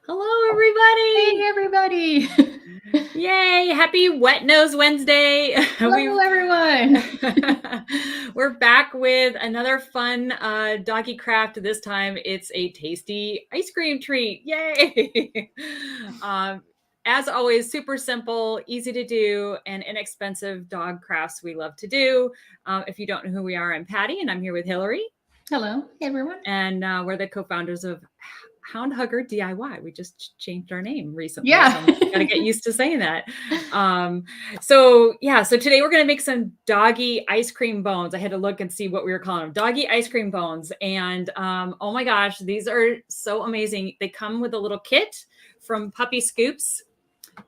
Hello, everybody. Hey, everybody. Yay. Happy Wet Nose Wednesday. Hello, everyone. We're back with another fun doggy craft. This time it's a tasty ice cream treat. Yay. As always, super simple, easy to do, and inexpensive dog crafts we love to do. If you don't know who we are, I'm Patty, and I'm here with Hillary. Hello, everyone. And we're the co-founders of Hound Hugger DIY. We just changed our name recently. Yeah. So I'm gotta get used to saying that. So today we're gonna make some doggy ice cream bones. I had to look and see what we were calling them. Doggy ice cream bones. And oh my gosh, these are so amazing. They come with a little kit from Puppy Scoops.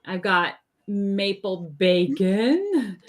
I've got maple bacon.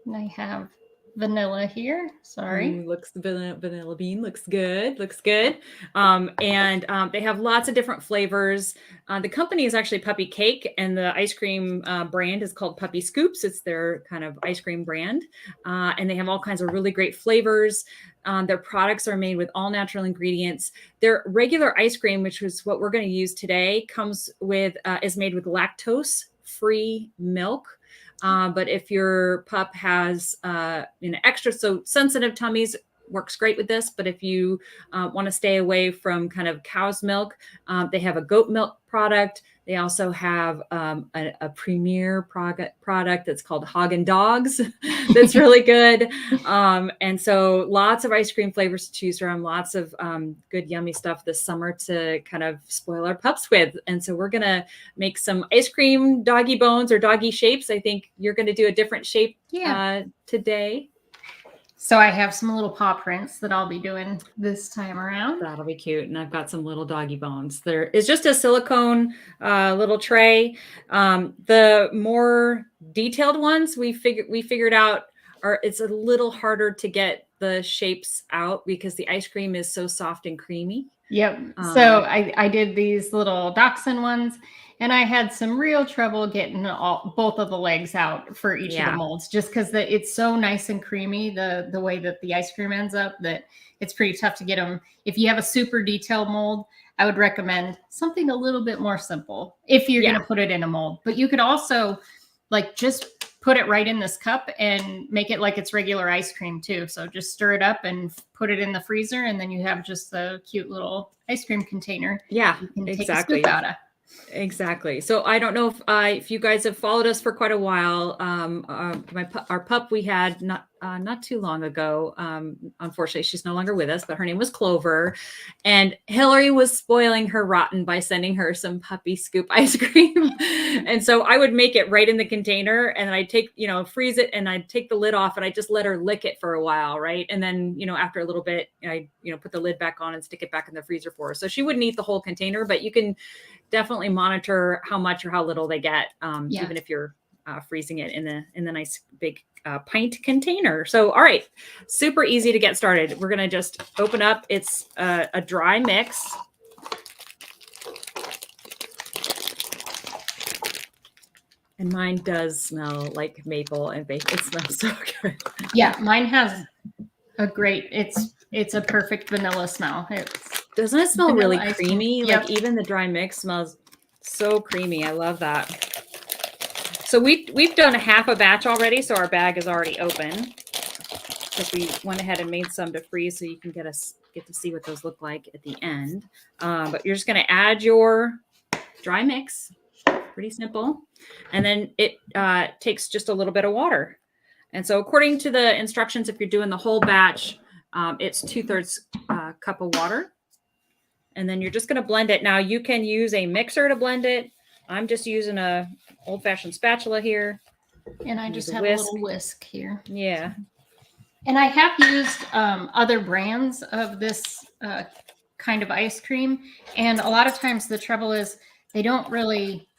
And I have vanilla here. Sorry. Looks vanilla bean looks good. They have lots of different flavors. The company is actually Puppy Cake, and the ice cream brand is called Puppy Scoops. It's their kind of ice cream brand, and they have all kinds of really great flavors. Their products are made with all natural ingredients. Their regular ice cream, which is what we're going to use today, is made with lactose-free milk. But if your pup has extra, so sensitive tummies works great with this. But if you want to stay away from kind of cow's milk, they have a goat milk product. They also have a premier product that's called Haagen Dogs. That's really good. And so lots of ice cream flavors to choose from, lots of good, yummy stuff this summer to kind of spoil our pups with. And so we're going to make some ice cream doggy bones or doggy shapes. I think you're going to do a different shape today. So I have some little paw prints that I'll be doing this time around. That'll be cute. And I've got some little doggy bones. There is just a silicone little tray. The more detailed ones we figured out it's a little harder to get the shapes out because the ice cream is so soft and creamy. Yep. So I did these little dachshund ones, and I had some real trouble getting both of the legs out for each of the molds, just because it's so nice and creamy, the way that the ice cream ends up, that it's pretty tough to get them. If you have a super detailed mold, I would recommend something a little bit more simple if you're going to put it in a mold. But you could also just put it right in this cup and make it like it's regular ice cream too. So just stir it up and put it in the freezer, and then you have just the cute little ice cream container. Yeah, you can take a scoop out of. Exactly. So I don't know if you guys have followed us for quite a while. Our pup we had not too long ago. Unfortunately, she's no longer with us, but her name was Clover, and Hillary was spoiling her rotten by sending her some Puppy Scoop ice cream. And so I would make it right in the container, and I'd freeze it, and I'd take the lid off, and I just let her lick it for a while, right? And then after a little bit, I put the lid back on and stick it back in the freezer for her. So she wouldn't eat the whole container, but you can definitely monitor how much or how little they get, even if you're freezing it in the nice big pint container. So, all right, super easy to get started. We're gonna just open up. It's a dry mix. And mine does smell like maple and bacon. It smells so good. Yeah, mine has it's a perfect vanilla smell. Doesn't it smell really creamy? Yep. Like even the dry mix smells so creamy. I love that. So we've done a half a batch already, so our bag is already open. Because we went ahead and made some to freeze, so you can get to see what those look like at the end. But you're just going to add your dry mix. Pretty simple. And then it takes just a little bit of water. And so according to the instructions, if you're doing the whole batch, it's 2/3 cup of water. And then you're just going to blend it. Now you can use a mixer to blend it. I'm just using a old-fashioned spatula here. And I just have a little whisk here. Yeah. And I have used other brands of this kind of ice cream. And a lot of times the trouble is they don't really,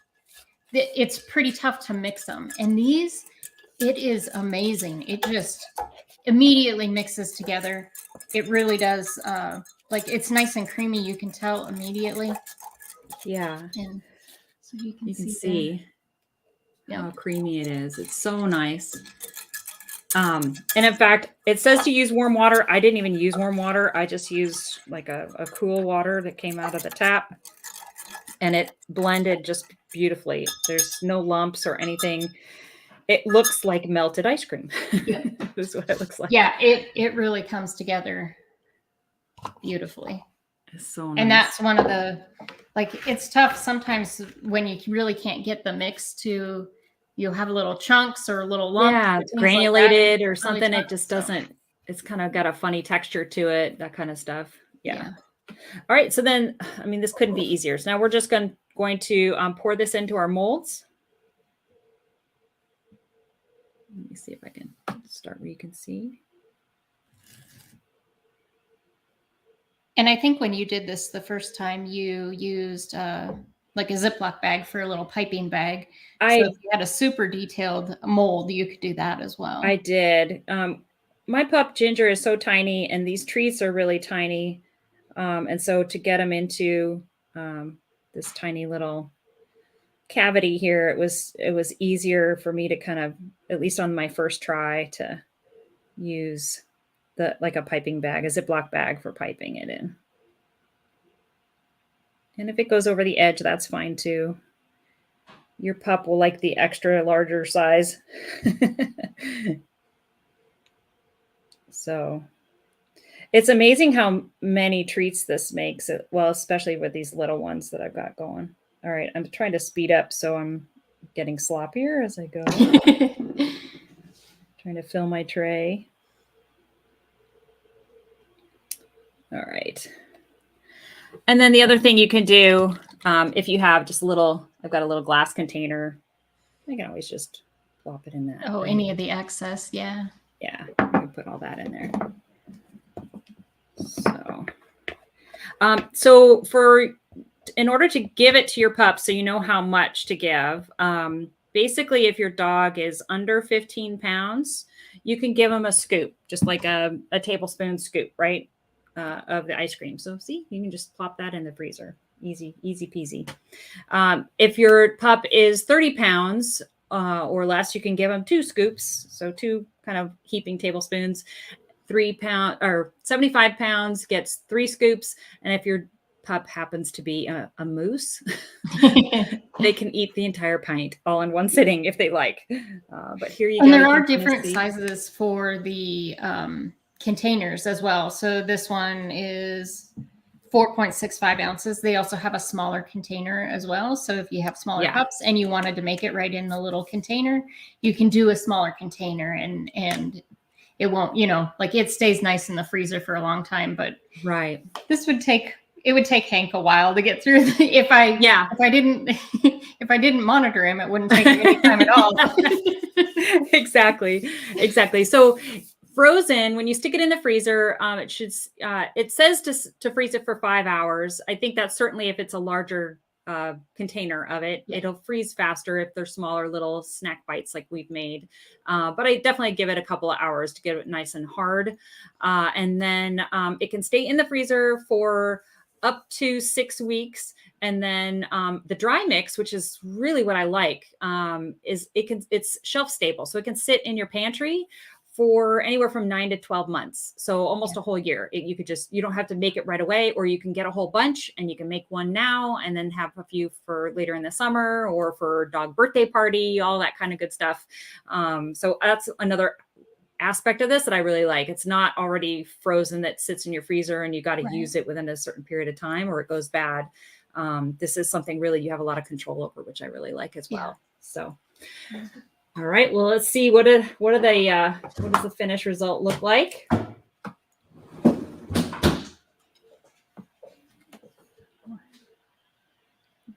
it's pretty tough to mix them. And these, it is amazing. It just immediately mixes together. It really does. It's nice and creamy. You can tell immediately. Yeah. And so you can see how creamy it is. It's so nice. And in fact, it says to use warm water. I didn't even use warm water. I just used like a cool water that came out of the tap. and it blended just beautifully. There's no lumps or anything. It looks like melted ice cream. Yeah. This is what it looks like. Yeah, it really comes together beautifully. It's so nice. And that's one of the, like, it's tough sometimes when you really can't get the mix to, you'll have little chunks or little lumps. Yeah, it's granulated or really something. tough, It just doesn't, it's kind of got a funny texture to it, that kind of stuff. Yeah. All right. So then, I mean, this couldn't be easier. So now we're just going to pour this into our molds. Let me see if I can start where you can see. And I think when you did this the first time, you used like a Ziploc bag for a little piping bag. So if you had a super detailed mold, you could do that as well. I did. My pup Ginger is so tiny, and these treats are really tiny. And so to get them into this tiny little cavity here, it was easier for me to kind of, at least on my first try, to use like a piping bag, a Ziploc bag for piping it in. And if it goes over the edge, that's fine too. Your pup will like the extra larger size. So it's amazing how many treats this makes. Well, especially with these little ones that I've got going. All right, I'm trying to speed up, so I'm getting sloppier as I go. Trying to fill my tray. All right. And then the other thing you can do, if you have just a little, I've got a little glass container, I can always just plop it in that. Oh, any of the excess, yeah. Yeah, I can put all that in there. So, in order to give it to your pup, so you know how much to give, basically, if your dog is under 15 pounds, you can give them a scoop, just like a tablespoon scoop, right, of the ice cream. So see, you can just plop that in the freezer. Easy peasy. If your pup is 30 pounds or less, you can give them 2 scoops. So 2 kind of heaping tablespoons. 3 pound or 75 pounds gets 3 scoops. And if your pup happens to be a moose, they can eat the entire pint all in one sitting if they like. But here you go. And there are different sizes for the containers as well. So this one is 4.65 ounces. They also have a smaller container as well. So if you have smaller pups and you wanted to make it right in the little container, you can do a smaller container and it won't, like it stays nice in the freezer for a long time. But this would take Hank a while to get through. If I didn't monitor him, it wouldn't take any time at all. Exactly. So frozen, when you stick it in the freezer, it says to freeze it for 5 hours. I think that's certainly if it's a larger container of it, it'll freeze faster if they're smaller little snack bites like we've made. But I definitely give it a couple of hours to get it nice and hard. And then it can stay in the freezer for up to 6 weeks. And then the dry mix, which is really what I like, it's shelf stable. So it can sit in your pantry for anywhere from 9 to 12 months. So almost a whole year. You don't have to make it right away, or you can get a whole bunch and you can make one now and then have a few for later in the summer or for dog birthday party, all that kind of good stuff. So that's another aspect of this that I really like. It's not already frozen that sits in your freezer and you got to use it within a certain period of time or it goes bad. This is something really you have a lot of control over, which I really like as well. So, all right, well, let's see what does the finished result look like?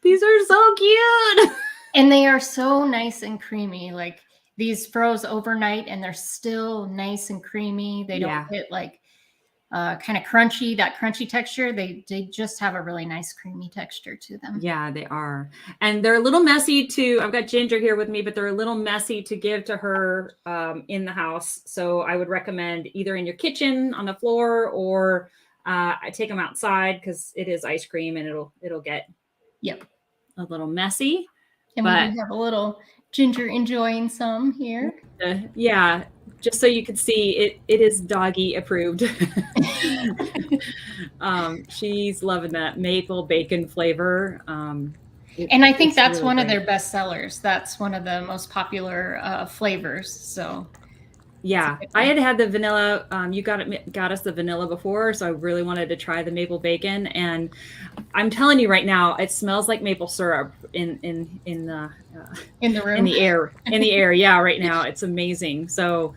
These are so cute. And they are so nice and creamy. Like these froze overnight and they're still nice and creamy. They don't get like kind of crunchy, that crunchy texture. They just have a really nice creamy texture to them. Yeah, they are. And they're a little messy to, I've got Ginger here with me, but they're a little messy to give to her in the house. So I would recommend either in your kitchen on the floor or I take them outside because it is ice cream and it'll get a little messy. And we do have a little Ginger enjoying some here. just so you can see, it is doggy approved. She's loving that maple bacon flavor. And I think that's really one great. of their best sellers. That's one of the most popular flavors. So yeah, I had the vanilla. You got us the vanilla before, so I really wanted to try the maple bacon. And I'm telling you right now, it smells like maple syrup in the room, in the air Yeah, right now it's amazing. So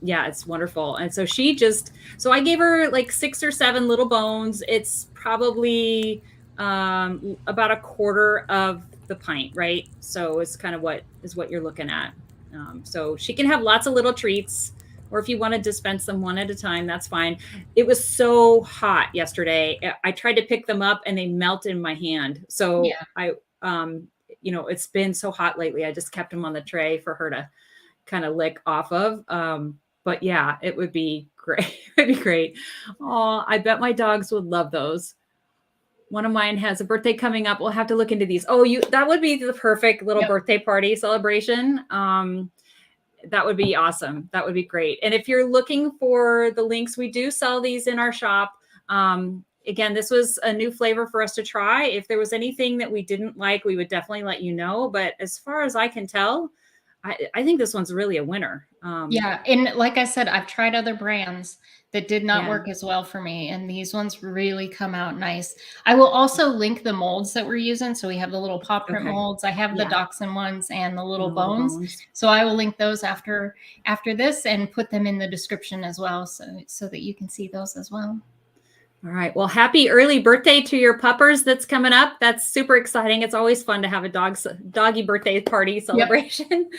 yeah, it's wonderful. And so so I gave her like 6 or 7 little bones. It's probably about a quarter of the pint, right? So it's kind of what you're looking at. So she can have lots of little treats, or if you want to dispense them one at a time, that's fine. It was so hot yesterday. I tried to pick them up and they melted in my hand. So I, it's been so hot lately. I just kept them on the tray for her to kind of lick off of. But yeah, it would be great. It'd be great. Oh, I bet my dogs would love those. One of mine has a birthday coming up. We'll have to look into these. Oh, that would be the perfect little birthday party celebration. That would be awesome. That would be great. And if you're looking for the links, we do sell these in our shop. Again, this was a new flavor for us to try. If there was anything that we didn't like, we would definitely let you know. But as far as I can tell, I think this one's really a winner. Yeah. And like I said, I've tried other brands that did not work as well for me. And these ones really come out nice. I will also link the molds that we're using. So we have the little paw print molds. I have the Dachshund ones and the little bones. So I will link those after this and put them in the description as well. So that you can see those as well. All right. Well, happy early birthday to your puppers that's coming up. That's super exciting. It's always fun to have a doggy birthday party celebration.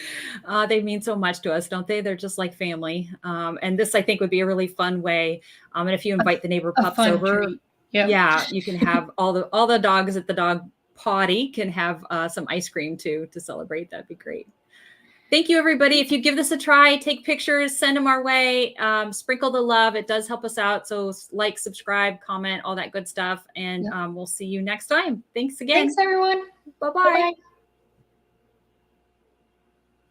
They mean so much to us, don't they? They're just like family. And this, I think, would be a really fun way. And if you invite the neighbor pups over, you can have all the dogs at the dog potty can have some ice cream too to celebrate. That'd be great. Thank you, everybody. If you give this a try, take pictures, send them our way, sprinkle the love. It does help us out. So like, subscribe, comment, all that good stuff. And we'll see you next time. Thanks again. Thanks, everyone. Bye-bye.